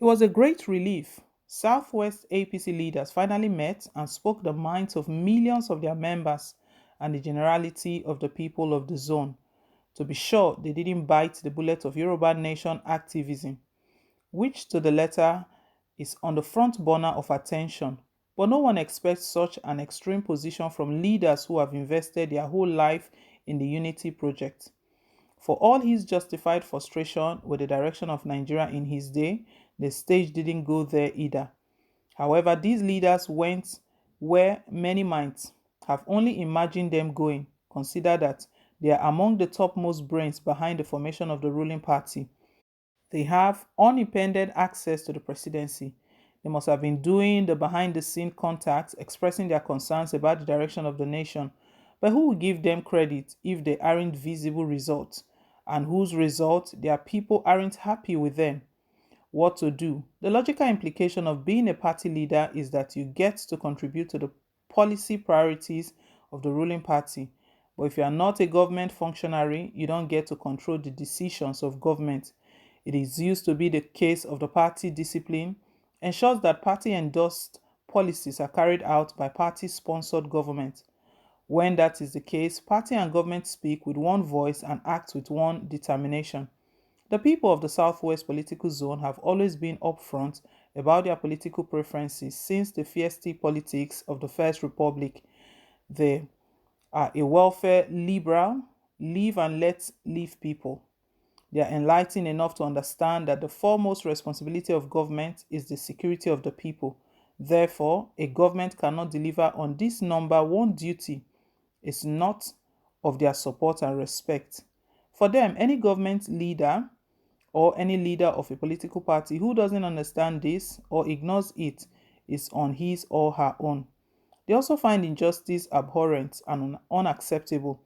It was a great relief. Southwest APC leaders finally met and spoke the minds of millions of their members and the generality of the people of the zone. To be sure, they didn't bite the bullet of Yoruba nation activism, which to the letter is on the front burner of attention. But no one expects such an extreme position from leaders who have invested their whole life in the unity project. For all his justified frustration with the direction of Nigeria in his day, the stage didn't go there either. However, these leaders went where many might have only imagined them going. Consider that they are among the topmost brains behind the formation of the ruling party. They have unimpeded access to the presidency. They must have been doing the behind the scene contacts, expressing their concerns about the direction of the nation. But who will give them credit if they aren't visible results, and whose results their people aren't happy with them? What to do? The logical implication of being a party leader is that you get to contribute to the policy priorities of the ruling party. But if you are not a government functionary, you don't get to control the decisions of government. It is used to be the case of the party discipline, ensures that party endorsed policies are carried out by party sponsored government. When that is the case, party and government speak with one voice and act with one determination. The people of the Southwest political zone have always been upfront about their political preferences since the fiesty politics of the First Republic. They are a welfare liberal, live and let live people. They are enlightened enough to understand that the foremost responsibility of government is the security of the people. Therefore, a government cannot deliver on this number one duty is not of their support and respect. For them, any government leader or any leader of a political party who doesn't understand this or ignores it is on his or her own. They also find injustice abhorrent and unacceptable,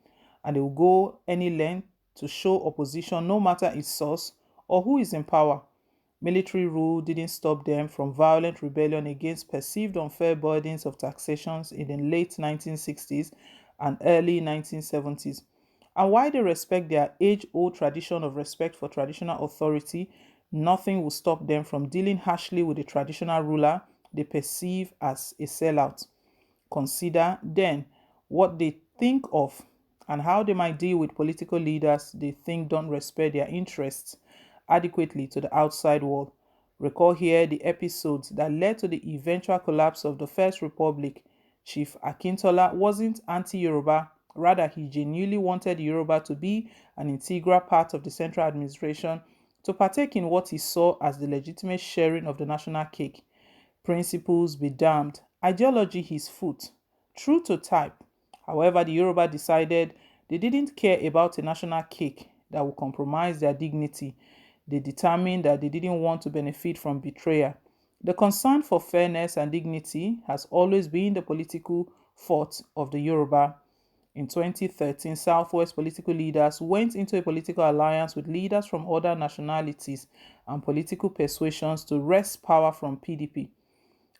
and they will go any length to show opposition no matter its source or who is in power. Military rule didn't stop them from violent rebellion against perceived unfair burdens of taxations in the late 1960s and early 1970s. And while they respect their age-old tradition of respect for traditional authority, nothing will stop them from dealing harshly with the traditional ruler they perceive as a sellout. Consider then what they think of and how they might deal with political leaders they think don't respect their interests adequately to the outside world. Recall here the episodes that led to the eventual collapse of the First Republic. Chief Akintola wasn't anti-Yoruba, rather he genuinely wanted Yoruba to be an integral part of the central administration to partake in what he saw as the legitimate sharing of the national cake. Principles be damned, ideology his foot. True to type. However, the Yoruba decided they didn't care about a national cake that would compromise their dignity. They determined that they didn't want to benefit from betrayal. The concern for fairness and dignity has always been the political forte of the Yoruba. In 2013, Southwest political leaders went into a political alliance with leaders from other nationalities and political persuasions to wrest power from PDP.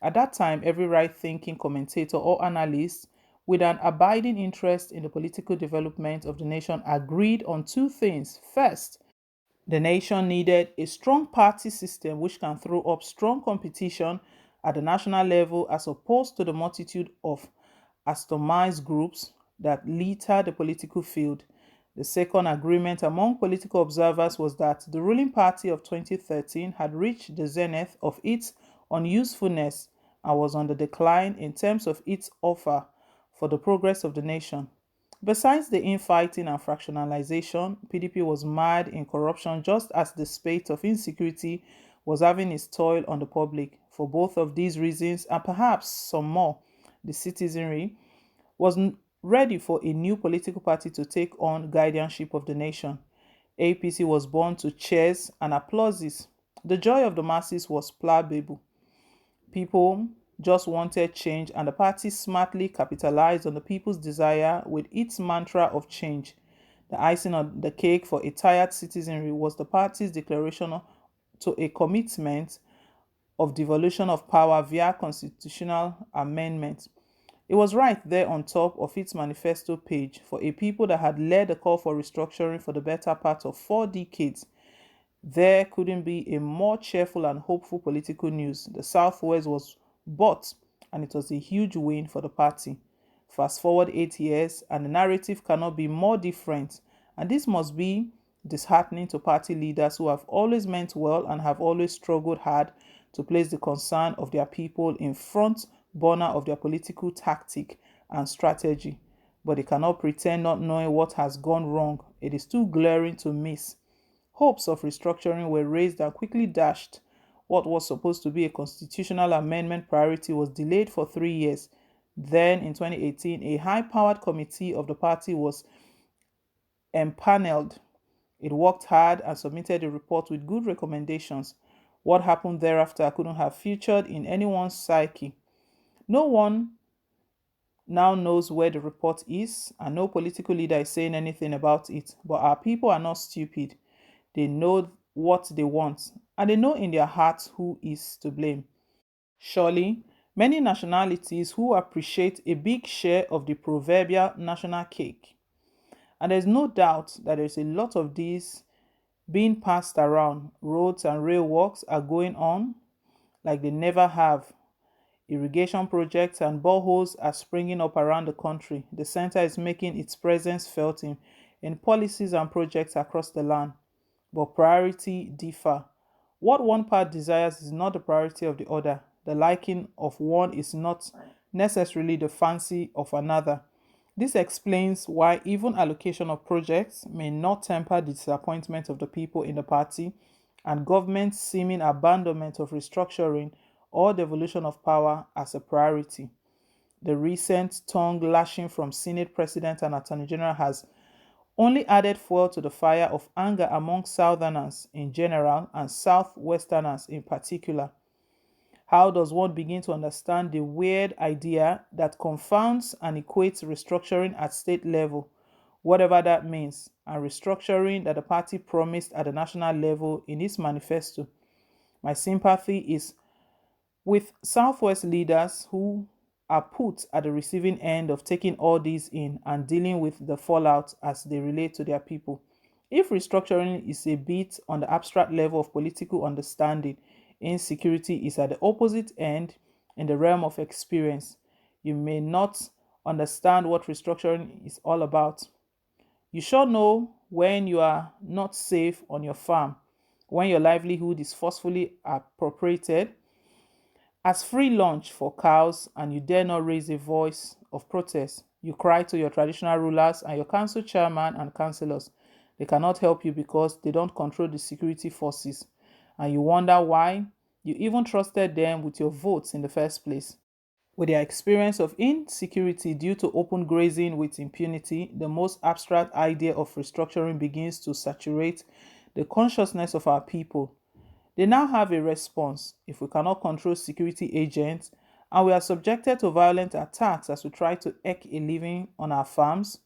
At that time, every right-thinking commentator or analyst with an abiding interest in the political development of the nation agreed on two things. First, the nation needed a strong party system which can throw up strong competition at the national level as opposed to the multitude of atomized groups that litter the political field. The second agreement among political observers was that the ruling party of 2013 had reached the zenith of its unusefulness and was on the decline in terms of its offer for the progress of the nation. Besides the infighting and fractionalization, PDP was mired in corruption just as the spate of insecurity was having its toll on the public. For both of these reasons, and perhaps some more, the citizenry was ready for a new political party to take on guardianship of the nation. APC was born to cheers and applauses. The joy of the masses was palpable. People just wanted change, and the party smartly capitalized on the people's desire with its mantra of change. The icing on the cake for a tired citizenry was the party's declaration to a commitment of devolution of power via constitutional amendment. It was right there on top of its manifesto page for a people that had led the call for restructuring for the better part of 4 decades. There couldn't be a more cheerful and hopeful political news. The Southwest was bought, and it was a huge win for the party. Fast forward 8 years, and the narrative cannot be more different. And this must be disheartening to party leaders who have always meant well and have always struggled hard to place the concern of their people in front burner of their political tactic and strategy. But they cannot pretend not knowing what has gone wrong. It is too glaring to miss. Hopes of restructuring were raised and quickly dashed. What was supposed to be a constitutional amendment priority was delayed for 3 years. Then, in 2018, a high-powered committee of the party was empaneled. It worked hard and submitted a report with good recommendations. What happened thereafter couldn't have featured in anyone's psyche. No one now knows where the report is, and no political leader is saying anything about it. But our people are not stupid. They know what they want, and they know in their hearts who is to blame. Surely, many nationalities who appreciate a big share of the proverbial national cake. And there's no doubt that there's a lot of these being passed around. Roads and rail works are going on like they never have. Irrigation projects and boreholes are springing up around the country. The center is making its presence felt in policies and projects across the land. But priority differ. What one part desires is not the priority of the other. The liking of one is not necessarily the fancy of another. This explains why even allocation of projects may not temper the disappointment of the people in the party, and government's seeming abandonment of restructuring or devolution of power as a priority. The recent tongue lashing from Senate President and Attorney General has only added fuel to the fire of anger among Southerners in general and Southwesterners in particular. How does one begin to understand the weird idea that confounds and equates restructuring at state level, whatever that means, and restructuring that the party promised at the national level in its manifesto? My sympathy is with Southwest leaders who are put at the receiving end of taking all these in and dealing with the fallout as they relate to their people. If restructuring is a bit on the abstract level of political understanding, insecurity is at the opposite end in the realm of experience. You may not understand what restructuring is all about. You sure know when you are not safe on your farm, when your livelihood is forcefully appropriated as free lunch for cows, and you dare not raise a voice of protest. You cry to your traditional rulers and your council chairman and councillors. They cannot help you because they don't control the security forces, and you wonder why you even trusted them with your votes in the first place. With their experience of insecurity due to open grazing with impunity, the most abstract idea of restructuring begins to saturate the consciousness of our people. They now have a response. If we cannot control security agents and we are subjected to violent attacks as we try to eke a living on our farms,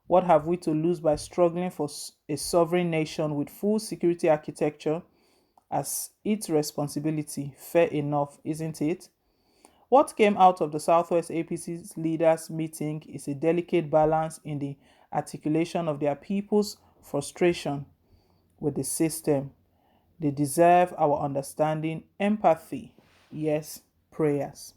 what have we to lose by struggling for a sovereign nation with full security architecture as its responsibility? Fair enough, isn't it? What came out of the Southwest APC's leaders' meeting is a delicate balance in the articulation of their people's frustration with the system. They deserve our understanding, empathy, yes, prayers.